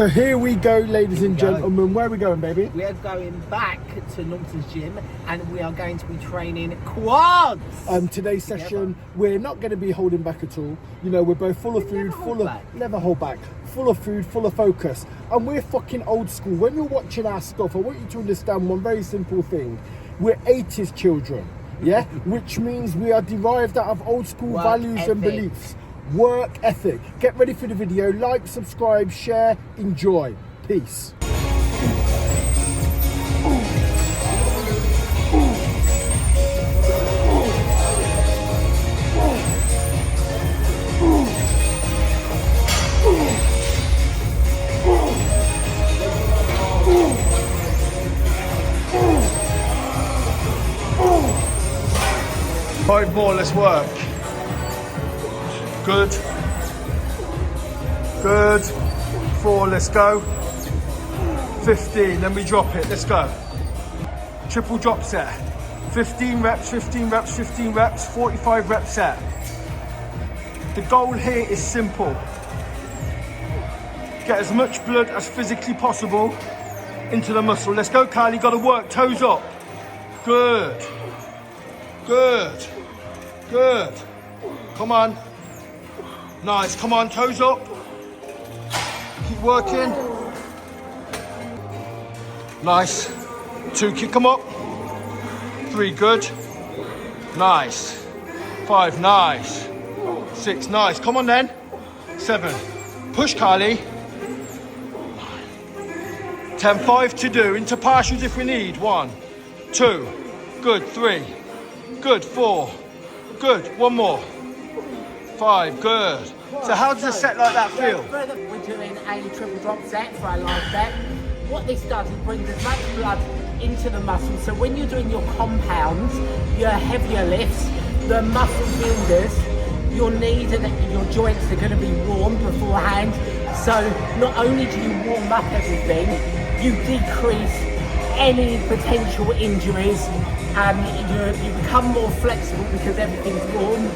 So here we go, ladies and gentlemen. Where are we going, baby? We are going back to Norton's gym and we are going to be training quads. Today's session, we're not going to be holding back at all. You know, we're both full of food, never hold back, full of food, full of focus. And we're fucking old school. When you're watching our stuff, I want you to understand one very simple thing. We're 80s children, yeah? Which means we are derived out of old school values and beliefs. Work ethic. Get ready for the video. Like, subscribe, share, enjoy. Peace. Five more, let's work. Good. Good. 4, let's go. 15, then we drop it, let's go. Triple drop set. 15 reps, 15 reps, 15 reps, 45 rep set. The goal here is simple. Get as much blood as physically possible into the muscle. Let's go, Kylie, gotta work, toes up. Good. Good. Good. Come on. Nice, come on, toes up. Keep working. Nice. 2, kick them up. 3, good. Nice. 5, nice. 6, nice. Come on then. 7. Push, Kylie. 10, 5 to do. Into partials if we need. 1, 2. Good. 3. Good. 4. Good. 1 more. 5, good. So how does a set like that feel? We're doing a triple drop set for our last set. What this does is brings as much blood into the muscle. So when you're doing your compounds, your heavier lifts, the muscle builders, your knees and your joints are going to be warm beforehand. So not only do you warm up everything, you decrease any potential injuries and you become more flexible because everything's warm.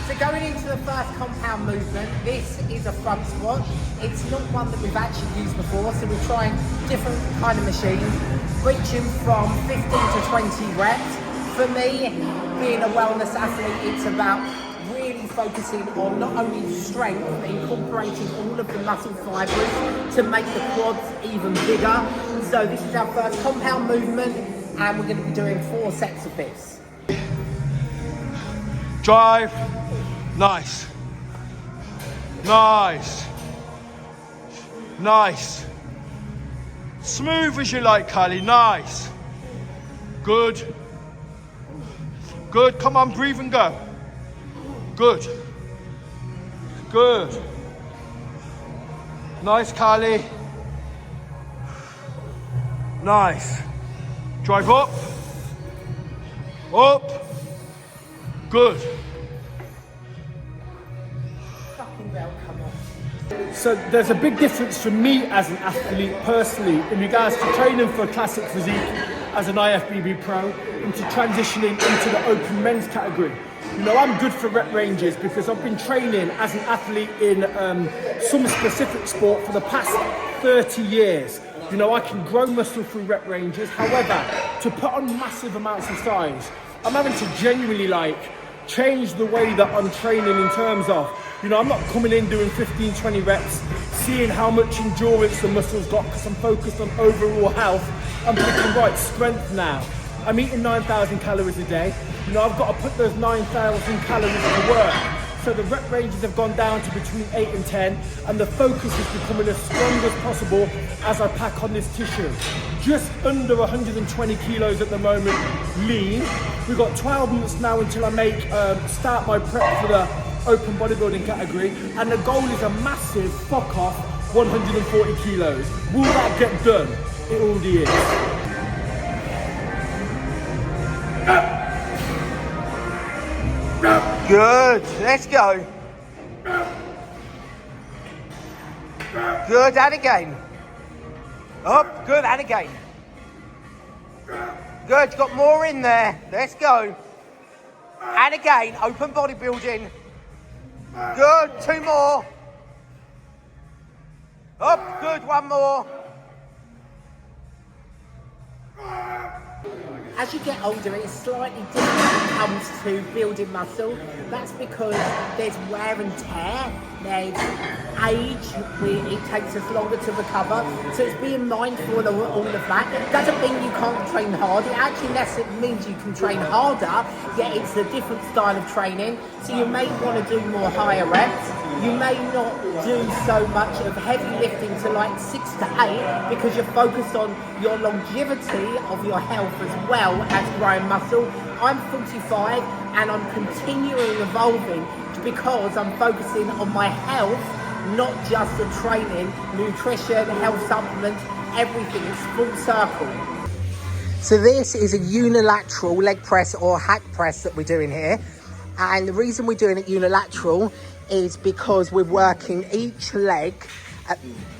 So going into the first compound movement, this is a front squat. It's not one that we've actually used before, so we're trying different kind of machines, reaching from 15 to 20 reps. For me, being a wellness athlete, it's about really focusing on not only strength, but incorporating all of the muscle fibers to make the quads even bigger. So this is our first compound movement, and we're going to be doing 4 sets of this. Drive. Nice. Nice. Nice. Smooth as you like, Kylie. Nice. Good. Good. Come on, breathe and go. Good. Good. Nice, Kylie. Nice. Drive up. Up. Good. So there's a big difference for me as an athlete personally in regards to training for a classic physique as an IFBB pro into transitioning into the open men's category. You know, I'm good for rep ranges because I've been training as an athlete in some specific sport for the past 30 years. You know, I can grow muscle through rep ranges. However, to put on massive amounts of size, I'm having to genuinely change the way that I'm training in terms of, you know, I'm not coming in doing 15, 20 reps, seeing how much endurance the muscle's got because I'm focused on overall health. I'm thinking, right, strength now. I'm eating 9,000 calories a day. You know, I've got to put those 9,000 calories to work. So the rep ranges have gone down to between 8 and 10, and the focus is becoming as strong as possible as I pack on this tissue. Just under 120 kilos at the moment, lean. We've got 12 months now until I start my prep for the open bodybuilding category, and the goal is a massive fuck off 140 kilos. Will that get done? It already is. Good, let's go. Good, and again. Up, good, and again. Good, got more in there. Let's go. And again, open bodybuilding. Good, 2 more. Up, good, one more. As you get older, it's slightly different when it comes to building muscle. That's because there's wear and tear, there's age, it takes us longer to recover. So it's being mindful of all of that. It doesn't mean you can't train hard. It actually means you can train harder, yet it's a different style of training. So you may want to do more higher reps. You may not do so much of heavy lifting to like 6 to 8 because you're focused on your longevity of your health as well as growing muscle. I'm 45 and I'm continuing evolving because I'm focusing on my health, not just the training, nutrition, health supplements, everything. It's full circle. So this is a unilateral leg press or hack press that we're doing here. And the reason we're doing it unilateral is because we're working each leg at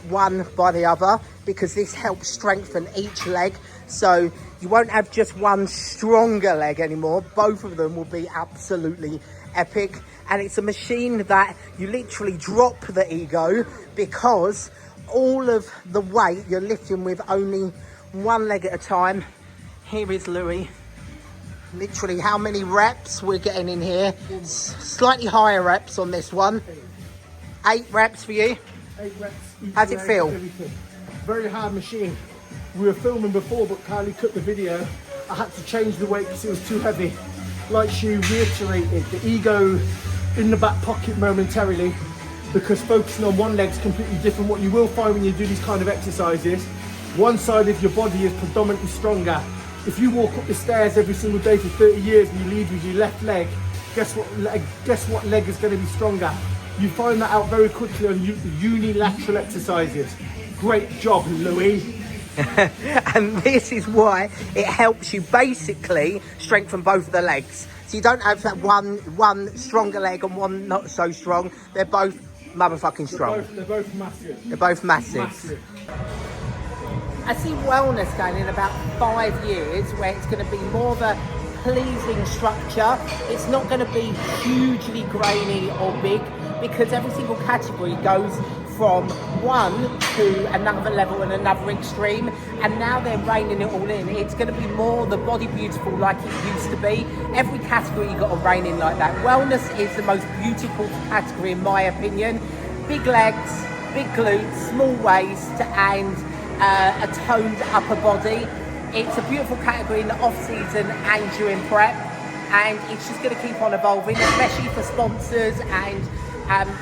one by the other, because this helps strengthen each leg. So you won't have just one stronger leg anymore. Both of them will be absolutely epic. And it's a machine that you literally drop the ego, because all of the weight you're lifting with only one leg at a time. Here is Louis. Literally how many reps we're getting in here. Slightly higher reps on this one. 8 reps for you. 8 reps. How's it feel? Everything. Very hard machine. We were filming before, but Kylie cut the video. I had to change the weight because it was too heavy. Like she reiterated, the ego in the back pocket momentarily, because focusing on one leg is completely different. What you will find when you do these kind of exercises, one side of your body is predominantly stronger. If you walk up the stairs every single day for 30 years and you lead with your left leg, guess what leg is going to be stronger? You find that out very quickly on unilateral exercises. Great job, Louis. And this is why it helps you basically strengthen both of the legs. So you don't have that one stronger leg and one not so strong. They're both motherfucking strong. They're both massive. They're both massive. Massive. I see wellness going in about 5 years, where it's going to be more of a pleasing structure. It's not going to be hugely grainy or big, because every single category goes from one to another level and another extreme, and now they're reining it all in. It's going to be more the body beautiful like it used to be. Every category you got to rein in like that. Wellness is the most beautiful category in my opinion. Big legs, big glutes, small waist, and a toned upper body. It's a beautiful category in the off season and during prep, and it's just going to keep on evolving, especially for sponsors and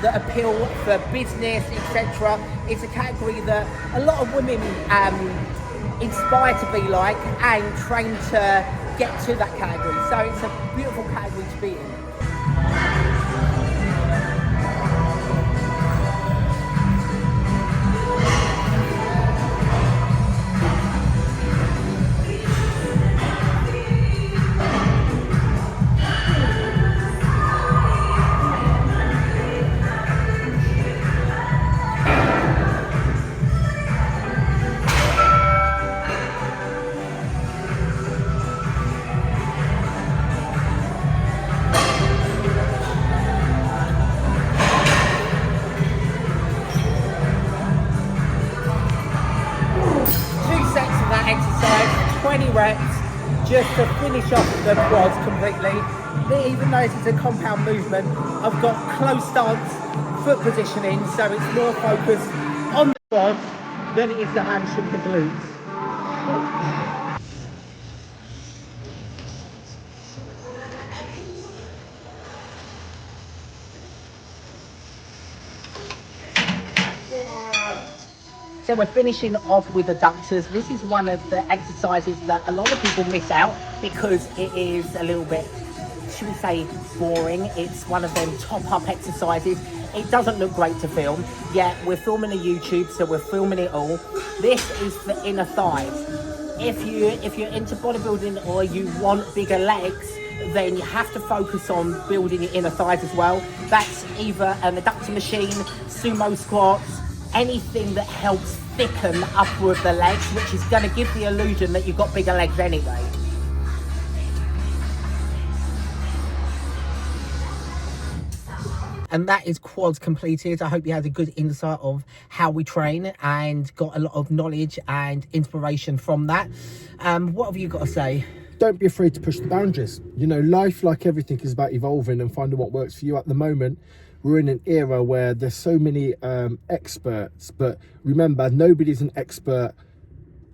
the appeal for business, etc. It's a category that a lot of women inspire to be like and train to get to that category. So it's a beautiful category to be in. Exercise, 20 reps, just to finish off the quads completely. Even though this is a compound movement, I've got close stance, foot positioning, so it's more focused on the quads than it is the hamstring and glutes. So we're finishing off with adductors. This is one of the exercises that a lot of people miss out because it is a little bit, should we say, boring. It's one of them top-up exercises. It doesn't look great to film, yet we're filming a YouTube, so we're filming it all. This is for inner thighs. If you're into bodybuilding or you want bigger legs, then you have to focus on building your inner thighs as well. That's either an adductor machine, sumo squats, anything that helps thicken the upper of the legs, which is going to give the illusion that you've got bigger legs anyway. And that is quads completed. I hope you had a good insight of how we train and got a lot of knowledge and inspiration from that. What have you got to say? Don't be afraid to push the boundaries. You know, life, like everything, is about evolving and finding what works for you. At the moment, we're in an era where there's so many experts, but remember, nobody's an expert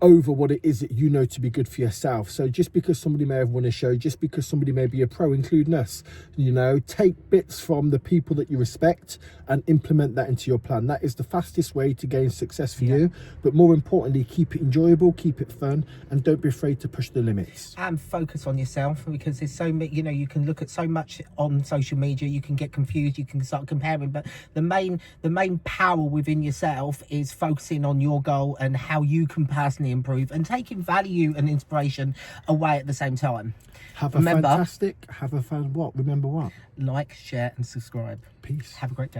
over what it is that you know to be good for yourself. So just because somebody may have won a show, just because somebody may be a pro, including us, you know, take bits from the people that you respect and implement that into your plan. That is the fastest way to gain success for you. But more importantly, keep it enjoyable, keep it fun, and don't be afraid to push the limits. And focus on yourself, because there's so many, you know, you can look at so much on social media, you can get confused, you can start comparing, but the main power within yourself is focusing on your goal and how you can personally improve, and taking value and inspiration away at the same time. Remember what? Like, share and subscribe. Peace. Have a great day.